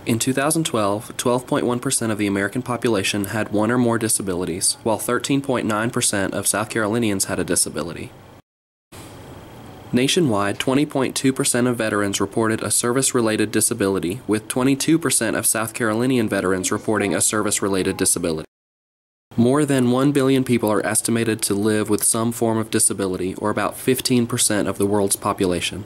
In 2012, 12.1% of the American population had one or more disabilities, while 13.9% of South Carolinians had a disability. Nationwide, 20.2% of veterans reported a service-related disability, with 22% of South Carolinian veterans reporting a service-related disability. More than 1 billion people are estimated to live with some form of disability, or about 15% of the world's population.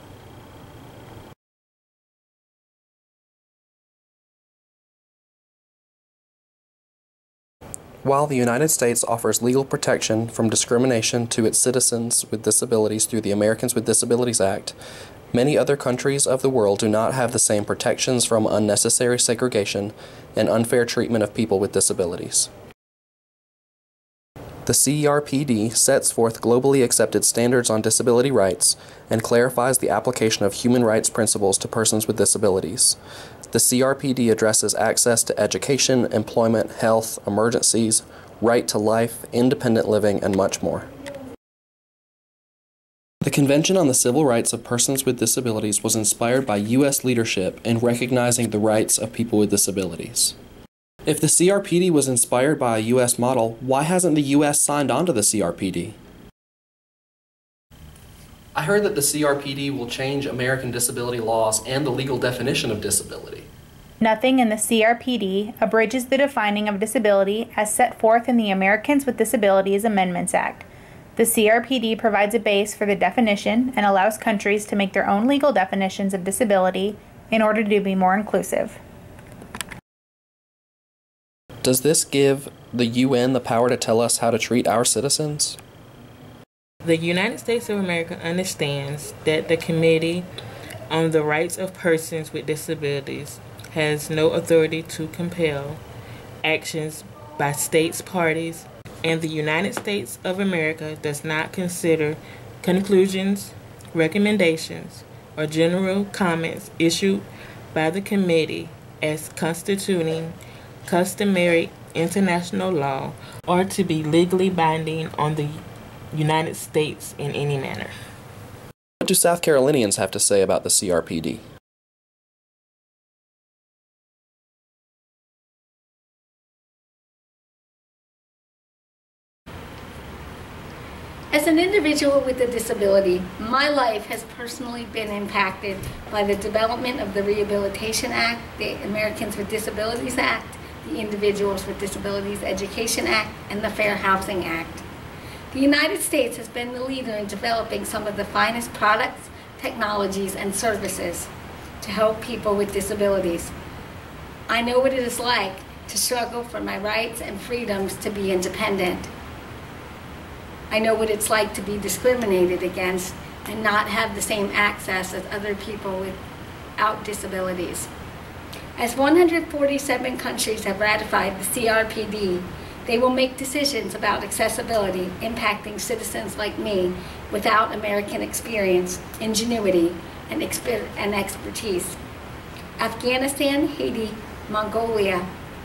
While the United States offers legal protection from discrimination to its citizens with disabilities through the Americans with Disabilities Act, many other countries of the world do not have the same protections from unnecessary segregation and unfair treatment of people with disabilities. The CRPD sets forth globally accepted standards on disability rights and clarifies the application of human rights principles to persons with disabilities. The CRPD addresses access to education, employment, health, emergencies, right to life, independent living, and much more. The Convention on the Civil Rights of Persons with Disabilities was inspired by U.S. leadership in recognizing the rights of people with disabilities. If the CRPD was inspired by a U.S. model, why hasn't the U.S. signed on to the CRPD? I heard that the CRPD will change American disability laws and the legal definition of disability. Nothing in the CRPD abridges the defining of disability as set forth in the Americans with Disabilities Amendments Act. The CRPD provides a base for the definition and allows countries to make their own legal definitions of disability in order to be more inclusive. Does this give the UN the power to tell us how to treat our citizens? The United States of America understands that the Committee on the Rights of Persons with Disabilities has no authority to compel actions by states parties, and the United States of America does not consider conclusions, recommendations, or general comments issued by the committee as constituting customary international law or to be legally binding on the United States in any manner. What do South Carolinians have to say about the CRPD? As an individual with a disability, my life has personally been impacted by the development of the Rehabilitation Act, the Americans with Disabilities Act, the Individuals with Disabilities Education Act, and the Fair Housing Act. The United States has been the leader in developing some of the finest products, technologies, and services to help people with disabilities. I know what it is like to struggle for my rights and freedoms to be independent. I know what it's like to be discriminated against and not have the same access as other people without disabilities. As 147 countries have ratified the CRPD, they will make decisions about accessibility impacting citizens like me without American experience, ingenuity, and expertise. Afghanistan, Haiti, Mongolia,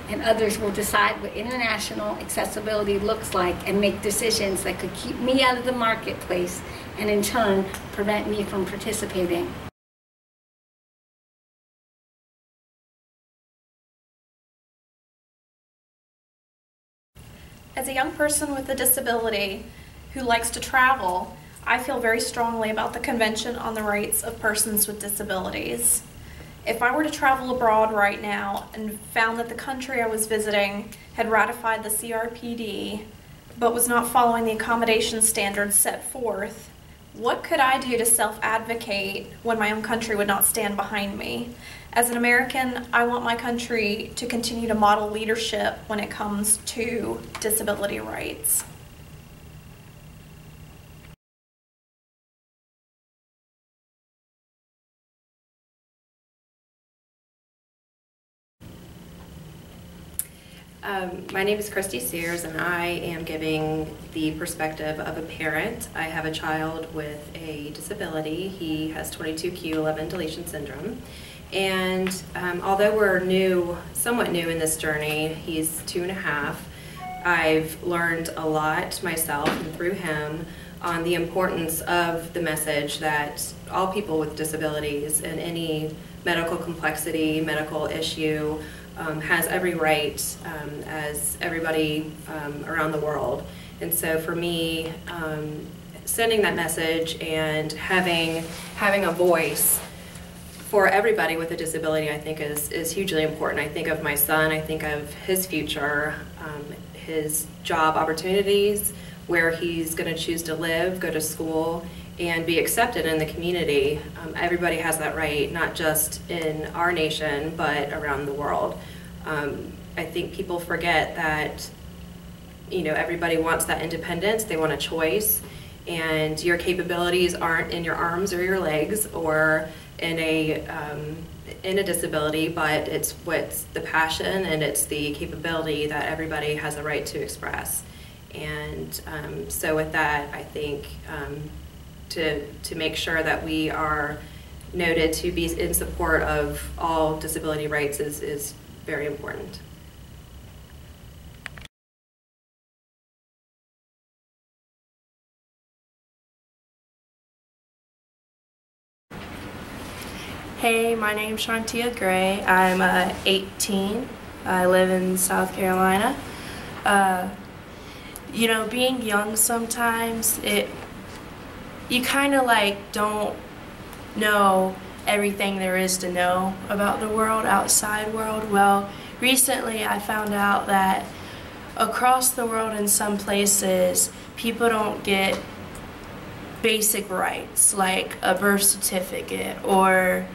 and others will decide what international accessibility looks like and make decisions that could keep me out of the marketplace and in turn prevent me from participating. As a young person with a disability who likes to travel, I feel very strongly about the Convention on the Rights of Persons with Disabilities. If I were to travel abroad right now and found that the country I was visiting had ratified the CRPD but was not following the accommodation standards set forth, what could I do to self-advocate when my own country would not stand behind me? As an American, I want my country to continue to model leadership when it comes to disability rights. My name is Christy Sears, and I am giving the perspective of a parent. I have a child with a disability. He has 22q11 deletion syndrome. And although we're somewhat new in this journey, he's 2.5, I've learned a lot myself and through him on the importance of the message that all people with disabilities and any medical complexity, medical issue, has every right as everybody around the world. And so for me, sending that message and having a voice for everybody with a disability, I think is hugely important. I think of my son, I think of his future, his job opportunities, where he's going to choose to live, go to school, and be accepted in the community. Everybody has that right, not just in our nation, but around the world. I think people forget that, you know, everybody wants that independence, they want a choice, and your capabilities aren't in your arms or your legs or in a disability, but it's what's the passion and it's the capability that everybody has a right to express. And so with that, I think to make sure that we are noted to be in support of all disability rights is very important. Hey, my name's Shantia Gray. I'm 18. I live in South Carolina. You know, being young sometimes, you kind of like don't know everything there is to know about the world, outside world. Well, recently I found out that across the world in some places, people don't get basic rights like a birth certificate or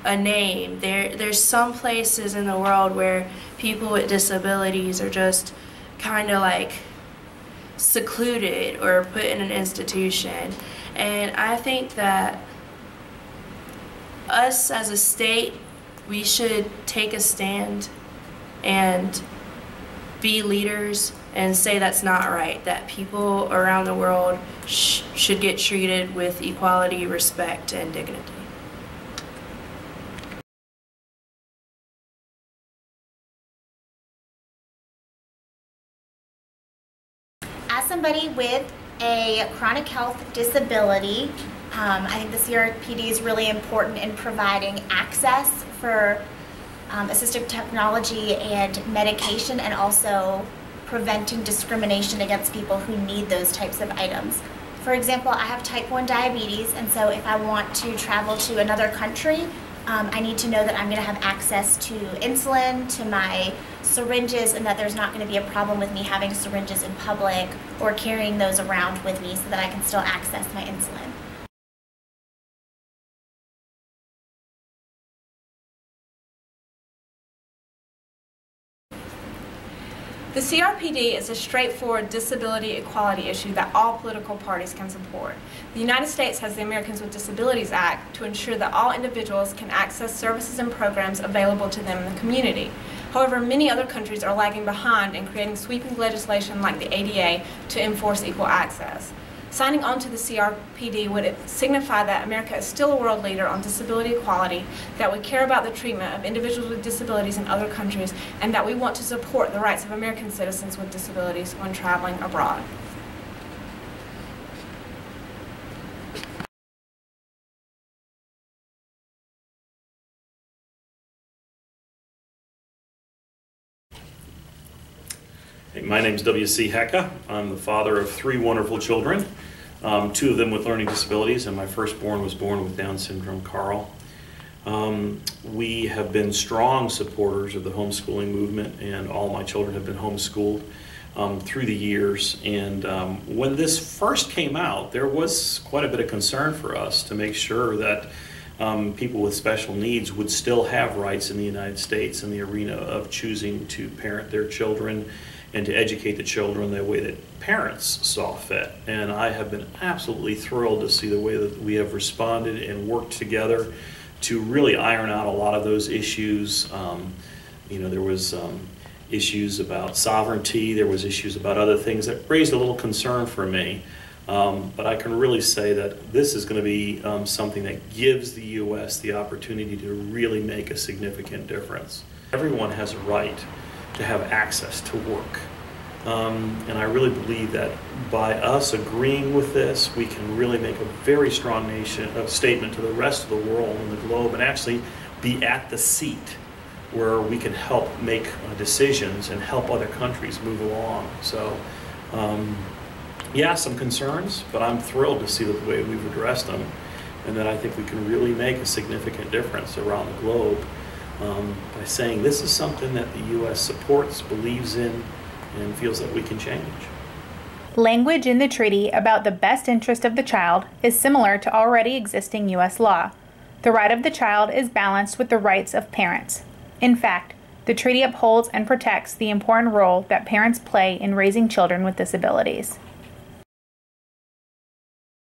a name. There's some places in the world where people with disabilities are just kind of like secluded or put in an institution. And I think that us as a state, we should take a stand and be leaders and say that's not right, that people around the world should get treated with equality, respect, and dignity. As somebody with a chronic health disability, I think the CRPD is really important in providing access for assistive technology and medication, and also preventing discrimination against people who need those types of items. For example, I have type 1 diabetes, and so if I want to travel to another country, I need to know that I'm going to have access to insulin, to my syringes, and that there's not going to be a problem with me having syringes in public or carrying those around with me so that I can still access my insulin. The CRPD is a straightforward disability equality issue that all political parties can support. The United States has the Americans with Disabilities Act to ensure that all individuals can access services and programs available to them in the community. However, many other countries are lagging behind in creating sweeping legislation like the ADA to enforce equal access. Signing on to the CRPD would signify that America is still a world leader on disability equality, that we care about the treatment of individuals with disabilities in other countries, and that we want to support the rights of American citizens with disabilities when traveling abroad. My name is W.C. Hecka. I'm the father of 3 wonderful children, 2 of them with learning disabilities, and my firstborn was born with Down syndrome, Carl. We have been strong supporters of the homeschooling movement, and all my children have been homeschooled through the years. And when this first came out, there was quite a bit of concern for us to make sure that people with special needs would still have rights in the United States in the arena of choosing to parent their children and to educate the children the way that parents saw fit. And I have been absolutely thrilled to see the way that we have responded and worked together to really iron out a lot of those issues. You know, there was issues about sovereignty, there was issues about other things that raised a little concern for me. But I can really say that this is going to be something that gives the U.S. the opportunity to really make a significant difference. Everyone has a right to have access to work. And I really believe that by us agreeing with this, we can really make a very strong statement to the rest of the world and the globe, and actually be at the seat where we can help make decisions and help other countries move along. So, yeah, some concerns, but I'm thrilled to see the way we've addressed them, and that I think we can really make a significant difference around the globe by saying this is something that the U.S. supports, believes in, and feels that we can change. Language in the treaty about the best interest of the child is similar to already existing U.S. law. The right of the child is balanced with the rights of parents. In fact, the treaty upholds and protects the important role that parents play in raising children with disabilities.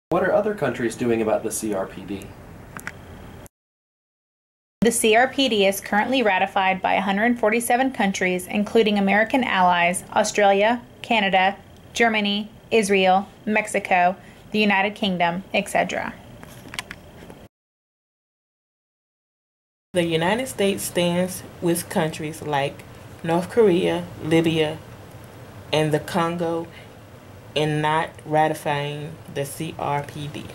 What are other countries doing about the CRPD? The CRPD is currently ratified by 147 countries, including American allies, Australia, Canada, Germany, Israel, Mexico, the United Kingdom, etc. The United States stands with countries like North Korea, Libya, and the Congo in not ratifying the CRPD.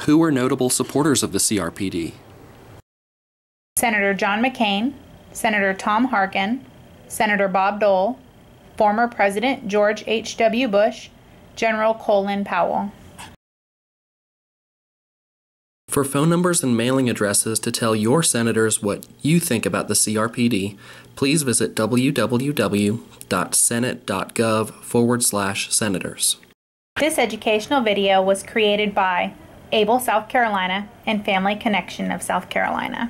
Who were notable supporters of the CRPD? Senator John McCain, Senator Tom Harkin, Senator Bob Dole, former President George H.W. Bush, General Colin Powell. For phone numbers and mailing addresses to tell your senators what you think about the CRPD, please visit www.senate.gov/senators. This educational video was created by Able South Carolina and Family Connection of South Carolina.